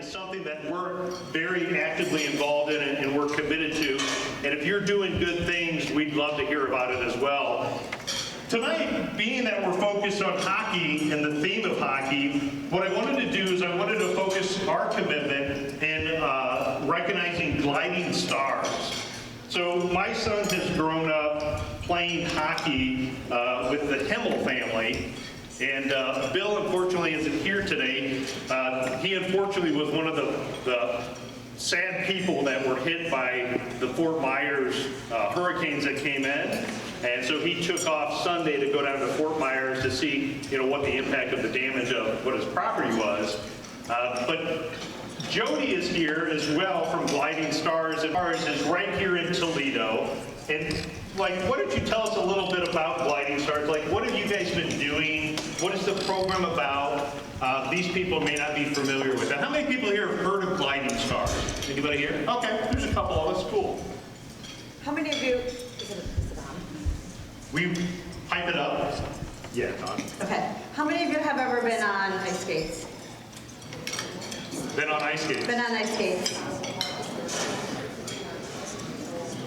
something that we're very actively involved in and we're committed to. And if you're doing good things, we'd love to hear about it as well. Tonight, being that we're focused on hockey and the theme of hockey, what I wanted to do is I wanted to focus our commitment in recognizing gliding stars. So my son has grown up playing hockey with the Himmel family. And Bill, unfortunately, isn't here today. He unfortunately was one of the sad people that were hit by the Fort Myers hurricanes that came in. And so he took off Sunday to go down to Fort Myers to see, what the impact of the damage of what his property was. But Jody is here as well from Gliding Stars, and ours is right here in Toledo. And why don't you tell us a little bit about Gliding Stars? What have you guys been doing? What is the program about? These people may not be familiar with it. How many people here have heard of Gliding Stars? Anybody here? Okay, there's a couple of us. Cool. How many of you, is it on? We pipe it up. Yeah, Don. Okay. How many of you have ever been on ice skates? Been on ice skates. Been on ice skates.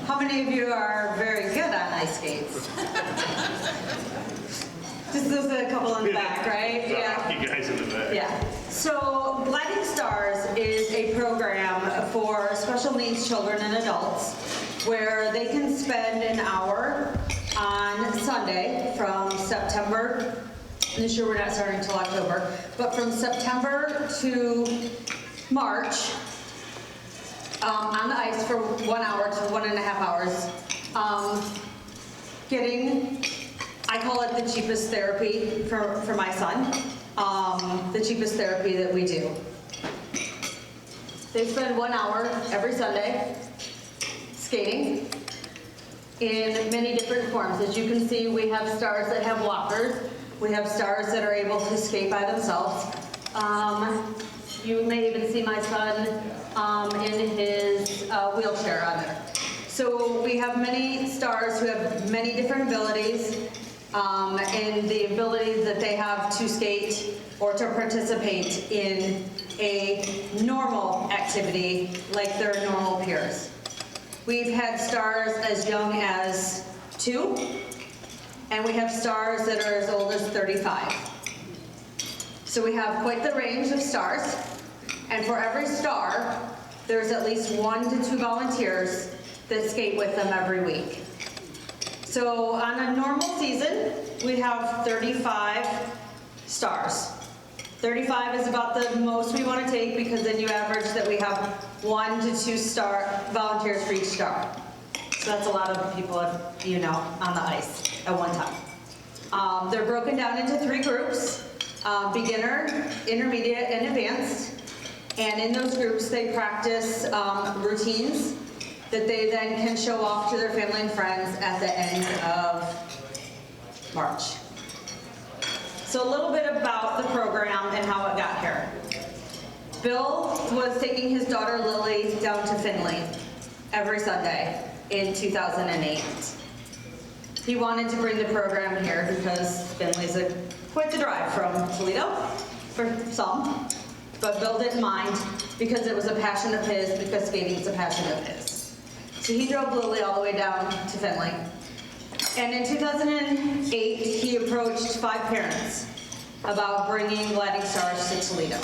How many of you are very good on ice skates? Just there's a couple in the back, right? Yeah. You guys in the back. Yeah. So Gliding Stars is a program for special needs children and adults where they can spend an hour on Sunday from September, this year we're not starting until October, but from September to March, on the ice for 1 hour to 1.5 hours, getting, I call it the cheapest therapy for my son, the cheapest therapy that we do. They spend 1 hour every Sunday skating in many different forms. As you can see, we have stars that have walkers. We have stars that are able to skate by themselves. You may even see my son in his wheelchair on there. So we have many stars who have many different abilities, and the abilities that they have to skate or to participate in a normal activity like their normal peers. We've had stars as young as 2, and we have stars that are as old as 35. So we have quite the range of stars, and for every star, there's at least 1 to 2 volunteers that skate with them every week. So on a normal season, we have 35 stars. 35 is about the most we want to take because then you average that we have 1 to 2 volunteers for each star. So that's a lot of people, on the ice at one time. They're broken down into 3 groups, beginner, intermediate, and advanced. And in those groups, they practice routines that they then can show off to their family and friends at the end of March. So a little bit about the program and how it got here. Bill was taking his daughter Lily down to Findlay every Sunday in 2008. He wanted to bring the program here because Findlay's quite the drive from Toledo for some, but Bill didn't mind because it was a passion of his, because skating is a passion of his. So he drove Lily all the way down to Findlay. And in 2008, he approached 5 parents about bringing Gliding Stars to Toledo.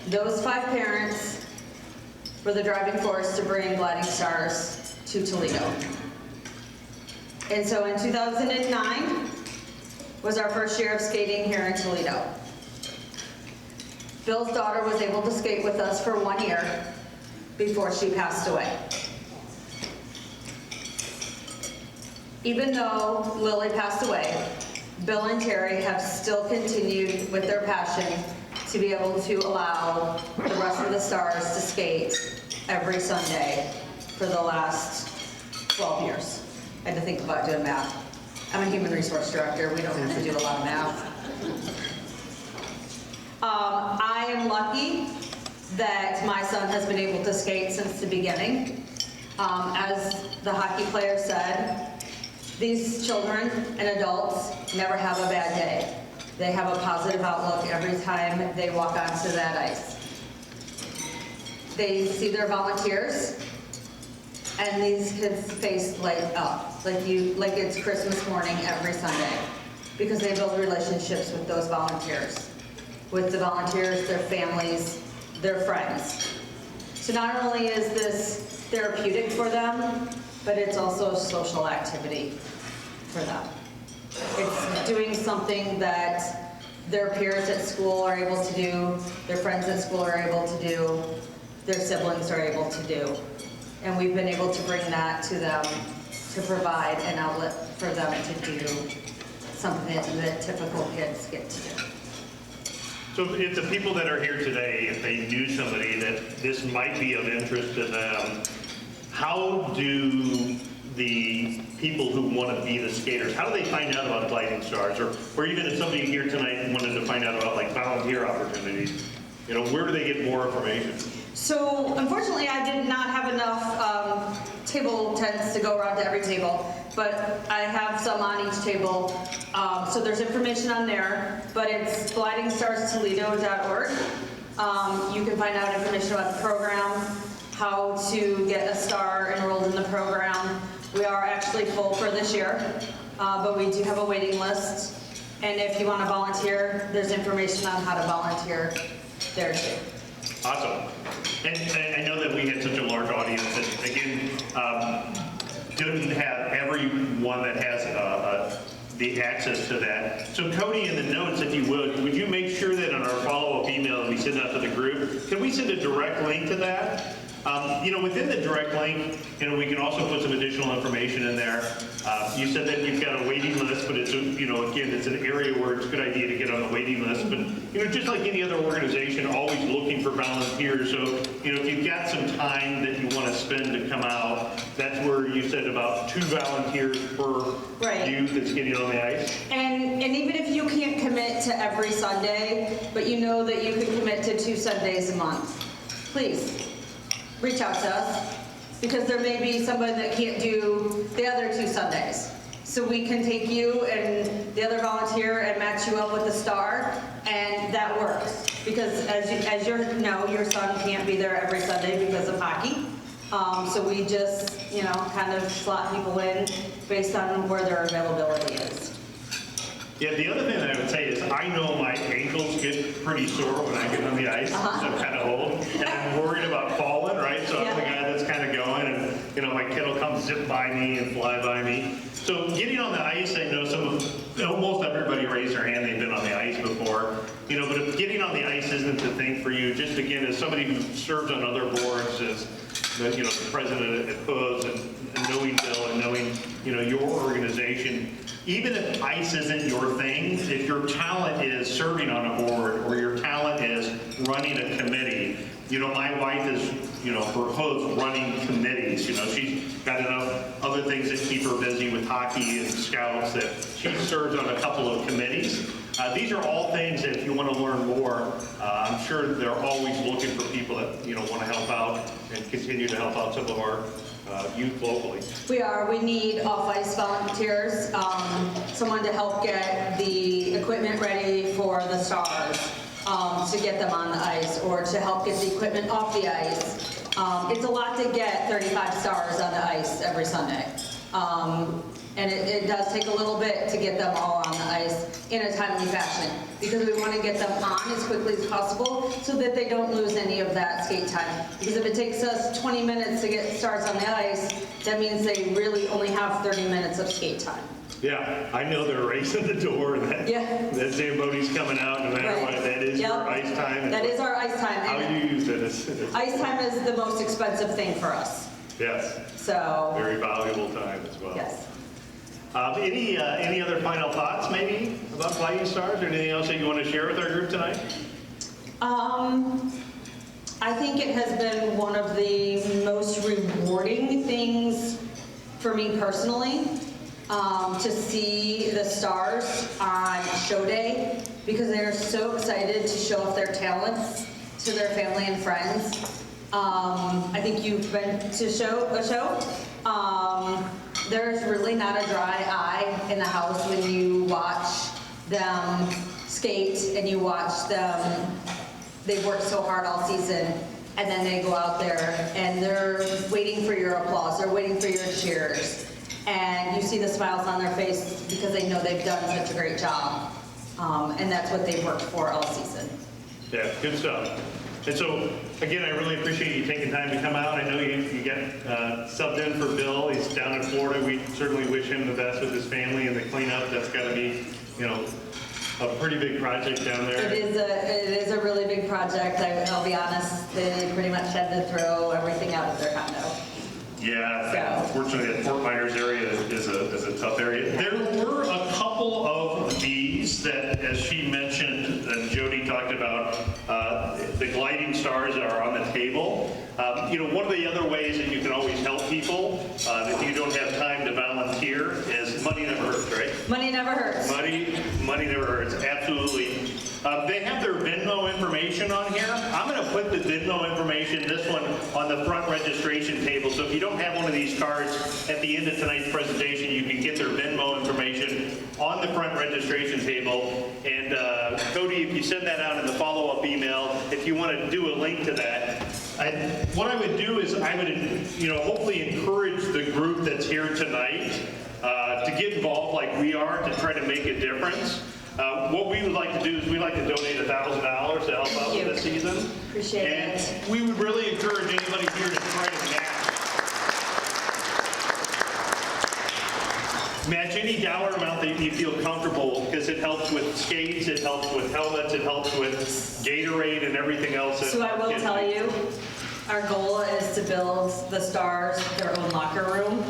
Those 5 parents were the driving force to bring Gliding Stars to Toledo. And so in 2009 was our first year of skating here in Toledo. Bill's daughter was able to skate with us for 1 year before she passed away. Even though Lily passed away, Bill and Terry have still continued with their passion to be able to allow the rest of the stars to skate every Sunday for the last 12 years. I had to think about doing math. I'm a human resource director. We don't have to do a lot of math. I am lucky that my son has been able to skate since the beginning. As the hockey player said, these children and adults never have a bad day. They have a positive outlook every time they walk onto that ice. They see their volunteers, and these kids' face light up like it's Christmas morning every Sunday, because they build relationships with those volunteers, their families, their friends. So not only is this therapeutic for them, but it's also a social activity for them. It's doing something that their peers at school are able to do, their friends at school are able to do, their siblings are able to do. And we've been able to bring that to them to provide an outlet for them to do something that typical kids get to do. So if the people that are here today, if they knew somebody that this might be of interest to them, how do the people who want to be the skaters, how do they find out about Gliding Stars? Or even if somebody here tonight wanted to find out about like volunteer opportunities, you know, where do they get more information? So unfortunately, I did not have enough table tents to go around to every table, but I have some on each table. So there's information on there, but it's glidingStarsToledo.org. You can find out information about the program, how to get a star enrolled in the program. We are actually full for this year, but we do have a waiting list. And if you want to volunteer, there's information on how to volunteer there too. Awesome. And I know that we had such a large audience that, again, didn't have everyone that has the access to that. So Cody, in the notes, if you would you make sure that on our follow-up email that we send out to the group, can we send a direct link to that? You know, within the direct link, you know, we can also put some additional information in there. You said that you've got a waiting list, but it's, you know, again, it's an area where it's a good idea to get on the waiting list. But, you know, just like any other organization, always looking for volunteers. So, you know, if you've got some time that you want to spend to come out, that's where you said about 2 volunteers per youth that's getting on the ice. And even if you can't commit to every Sunday, but you know that you can commit to 2 Sundays a month, please reach out to us, because there may be somebody that can't do the other 2 Sundays. So we can take you and the other volunteer and match you up with a star, and that works. Because as you know, your son can't be there every Sunday because of hockey. So we just, you know, kind of slot people in based on where their availability is. Yeah, the other thing that I would say is I know my ankles get pretty sore when I get on the ice, because I'm kind of old, and I'm worried about falling, right? So I'm the guy that's kind of going, and, you know, my kid will come zip by me and fly by me. So getting on the ice, I know almost everybody raised their hand, they've been on the ice before, you know, but if getting on the ice isn't the thing for you, just again, as somebody who serves on other boards, as you know, the president at PUS, and knowing Bill and knowing, you know, your organization, even if ice isn't your thing, if your talent is serving on a board or your talent is running a committee, you know, my wife is, you know, for PUS running committees. You know, she's got enough other things that keep her busy with hockey and scouts that she serves on a couple of committees. These are all things that if you want to learn more, I'm sure they're always looking for people that, you know, want to help out and continue to help out some of our youth locally. We need off-ice volunteers, someone to help get the equipment ready for the stars, to get them on the ice, or to help get the equipment off the ice. It's a lot to get 35 stars on the ice every Sunday. And it does take a little bit to get them all on the ice in a timely fashion, because we want to get them on as quickly as possible so that they don't lose any of that skate time. Because if it takes us 20 minutes to get stars on the ice, that means they really only have 30 minutes of skate time. Yeah, I know they're racing the door, and that Zamboti's coming out no matter what. That is your ice time. That is our ice time. How do you use it? Ice time is the most expensive thing for us. Yes. So. Very valuable time as well. Yes. Any other final thoughts maybe about Gliding Stars, or anything else that you want to share with our group tonight? I think it has been one of the most rewarding things for me personally, to see the stars on show day, because they're so excited to show off their talents to their family and friends. I think you've been to a show. There's really not a dry eye in the house when you watch them skate and you watch them. They've worked so hard all season and then they go out there and they're waiting for your applause, they're waiting for your cheers. And you see the smiles on their face because they know they've done such a great job. And that's what they've worked for all season. Yeah, good stuff. And so, again, I really appreciate you taking time to come out. I know you got subbed in for Bill. He's down in Florida. We certainly wish him the best with his family and the cleanup. That's got to be, a pretty big project down there. It is a really big project. I'll be honest, they pretty much had to throw everything out of their condo. Yeah, unfortunately, that Fort Myers area is a tough area. There were a couple of these that, as she mentioned, and Jody talked about, the gliding stars that are on the table. One of the other ways that you can always help people, if you don't have time to volunteer, is money never hurts, right? Money never hurts. Money never hurts, absolutely. They have their Venmo information on here. I'm going to put the Venmo information, this one, on the front registration table. So if you don't have one of these cards at the end of tonight's presentation, you can get their Venmo information on the front registration table. And Cody, if you send that out in the follow-up email, if you want to do a link to that, what I would do is I would, hopefully encourage the group that's here tonight to get involved like we are to try to make a difference. What we would like to do is we'd like to donate $1,000 to help out with this season. Appreciate it. And we would really encourage anybody here to try to match any dollar amount that you feel comfortable, because it helps with skates, it helps with helmets, it helps with Gatorade and everything else. So I will tell you, our goal is to build the Stars their own locker room,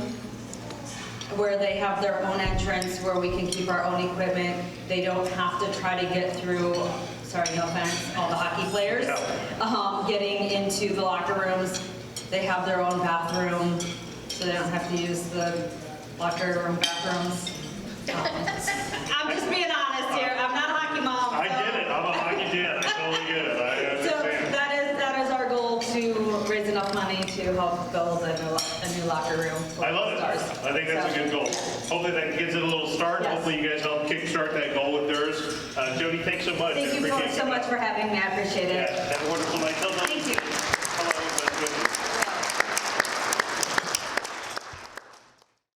where they have their own entrance, where we can keep our own equipment. They don't have to try to get through, sorry, no offense, all the hockey players, getting into the locker rooms. They have their own bathroom, so they don't have to use the locker room bathrooms. I'm just being honest here. I'm not a hockey mom. I get it. I'm a hockey dad. I totally get it. I understand. So that is our goal, to raise enough money to help build a new locker room for I love it. Stars. I think that's a good goal. Hopefully that gives it a little start. Yes. Hopefully you guys help kickstart that goal with theirs. Jody, thanks so much. Thank you so much for having me. I appreciate it. Yeah, have a wonderful night. Thank you.